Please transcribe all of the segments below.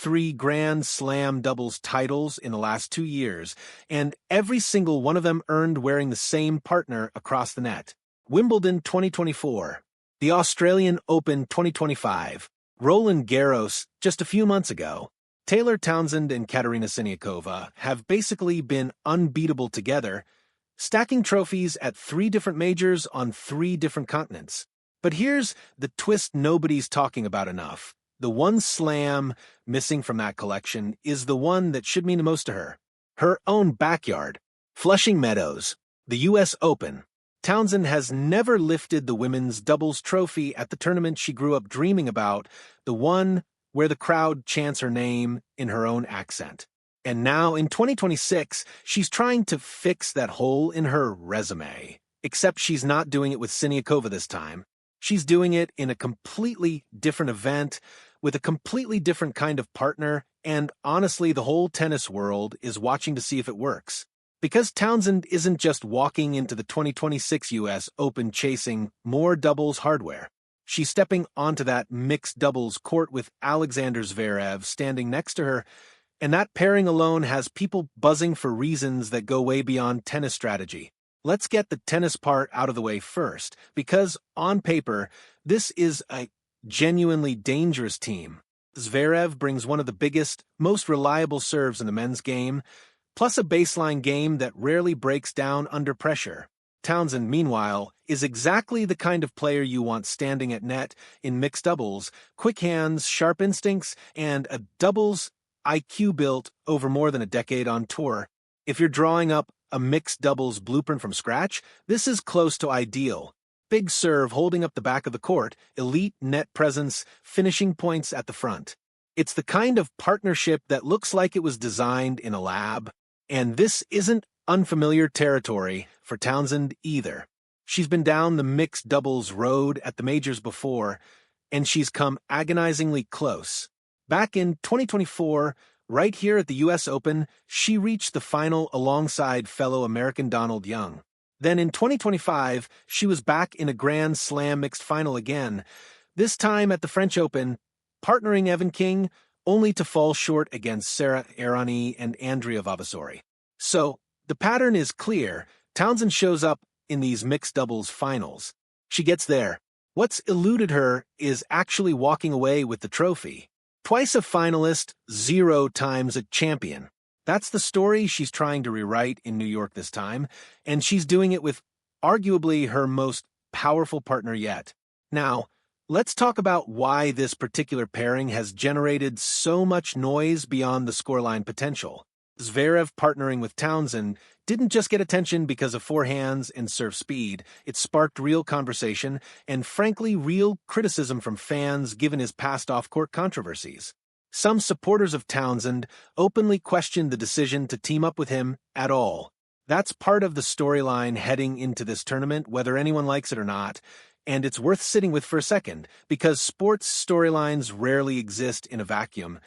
3 Grand Slam doubles titles in the last 2 years, and every single one of them earned wearing the same partner across the net. Wimbledon 2024, the Australian Open 2025, Roland Garros just a few months ago. Taylor Townsend and Katerina Siniakova have basically been unbeatable together, stacking trophies at 3 different majors on 3 different continents. But here's the twist nobody's talking about enough. The one slam missing from that collection is the one that should mean the most to her. Her own backyard, Flushing Meadows, the U.S. Open. Townsend has never lifted the women's doubles trophy at the tournament she grew up dreaming about, the one where the crowd chants her name in her own accent. And now, in 2026, she's trying to fix that hole in her resume. Except she's not doing it with Siniakova this time. She's doing it in a completely different event, with a completely different kind of partner, and honestly, the whole tennis world is watching to see if it works. Because Townsend isn't just walking into the 2026 U.S. Open chasing more doubles hardware. She's stepping onto that mixed doubles court with Alexander Zverev standing next to her, and that pairing alone has people buzzing for reasons that go way beyond tennis strategy. Let's get the tennis part out of the way first, because on paper, this is a genuinely dangerous team. Zverev brings one of the biggest, most reliable serves in the men's game, plus a baseline game that rarely breaks down under pressure. Townsend, meanwhile, is exactly the kind of player you want standing at net in mixed doubles, quick hands, sharp instincts, and a doubles IQ built over more than a decade on tour. If you're drawing up a mixed doubles blueprint from scratch, this is close to ideal. Big serve holding up the back of the court, elite net presence, finishing points at the front. It's the kind of partnership that looks like it was designed in a lab. And this isn't unfamiliar territory for Townsend either. She's been down the mixed doubles road at the majors before, and she's come agonizingly close. Back in 2024, right here at the U.S. Open, she reached the final alongside fellow American Donald Young. Then in 2025, she was back in a Grand Slam mixed final again, this time at the French Open, partnering Evan King, only to fall short against Errani and Andrea Vavassori. So, the pattern is clear. Townsend shows up in these mixed doubles finals. She gets there. What's eluded her is actually walking away with the trophy. Twice a finalist, 0 times a champion. That's the story she's trying to rewrite in New York this time, and she's doing it with arguably her most powerful partner yet. Now, let's talk about why this particular pairing has generated so much noise beyond the scoreline potential. Zverev partnering with Townsend didn't just get attention because of forehands and serve speed. It sparked real conversation and, frankly, real criticism from fans given his past off-court controversies. Some supporters of Townsend openly questioned the decision to team up with him at all. That's part of the storyline heading into this tournament, whether anyone likes it or not, and it's worth sitting with for a second, because sports storylines rarely exist in a vacuum,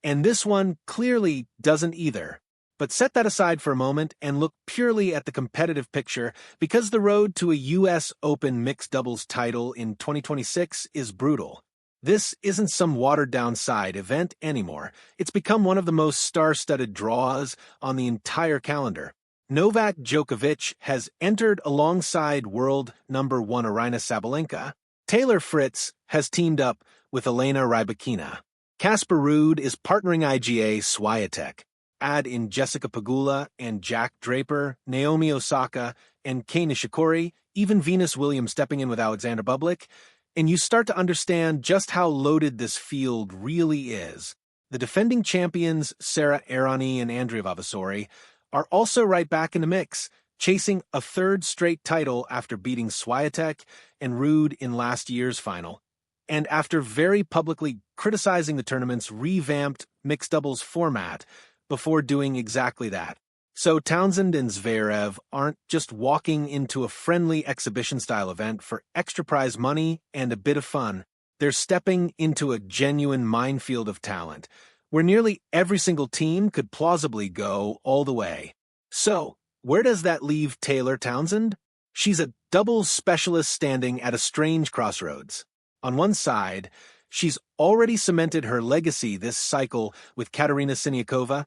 and this one clearly doesn't either. But set that aside for a moment and look purely at the competitive picture, because the road to a U.S. Open mixed doubles title in 2026 is brutal. This isn't some watered-down side event anymore. It's become one of the most star-studded draws on the entire calendar. Novak Djokovic has entered alongside world number 1 Aryna Sabalenka. Taylor Fritz has teamed up with Elena Rybakina. Casper Ruud is partnering IGA Swiatek. Add in Jessica Pegula and Jack Draper, Naomi Osaka, and Kei Nishikori, even Venus Williams stepping in with Alexander Bublik, and you start to understand just how loaded this field really is. The defending champions, Errani and Andrea Vavassori, are also right back in the mix, chasing a 3rd straight title after beating Swiatek and Ruud in last year's final, and after very publicly criticizing the tournament's revamped mixed doubles format before doing exactly that. So Townsend and Zverev aren't just walking into a friendly exhibition-style event for extra prize money and a bit of fun. They're stepping into a genuine minefield of talent, where nearly every single team could plausibly go all the way. So, where does that leave Taylor Townsend? She's a doubles specialist standing at a strange crossroads. On one side, She's already cemented her legacy this cycle with Katerina Siniakova,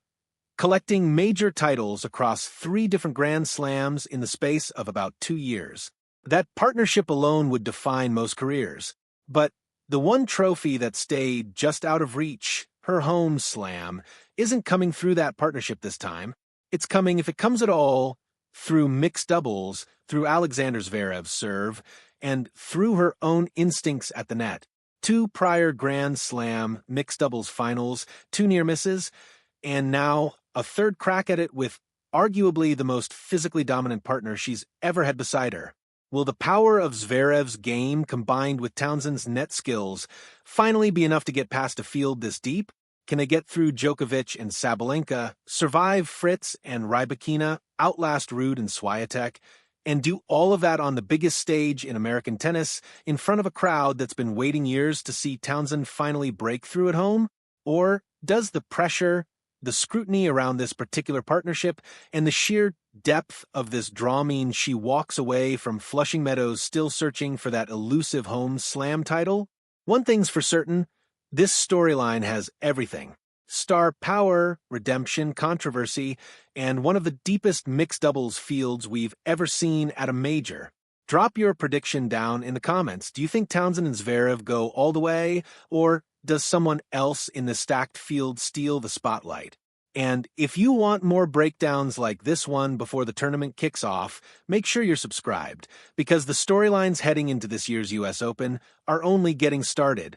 collecting major titles across 3 different Grand Slams in the space of about 2 years. That partnership alone would define most careers. But the one trophy that stayed just out of reach, her home slam, isn't coming through that partnership this time. It's coming, if it comes at all, through mixed doubles, through Alexander Zverev's serve, and through her own instincts at the net. 2 prior Grand Slam mixed doubles finals, 2 near misses, and now a 3rd crack at it with arguably the most physically dominant partner she's ever had beside her. Will the power of Zverev's game combined with Townsend's net skills finally be enough to get past a field this deep? Can they get through Djokovic and Sabalenka, survive Fritz and Rybakina, outlast Ruud and Swiatek, and do all of that on the biggest stage in American tennis in front of a crowd that's been waiting years to see Townsend finally break through at home? Or does the pressure, the scrutiny around this particular partnership, and the sheer depth of this draw mean she walks away from Flushing Meadows still searching for that elusive home slam title? One thing's for certain, this storyline has everything. Star power, redemption, controversy, and one of the deepest mixed doubles fields we've ever seen at a major. Drop your prediction down in the comments. Do you think Townsend and Zverev go all the way, or does someone else in the stacked field steal the spotlight? And if you want more breakdowns like this one before the tournament kicks off, make sure you're subscribed, because the storylines heading into this year's US Open are only getting started.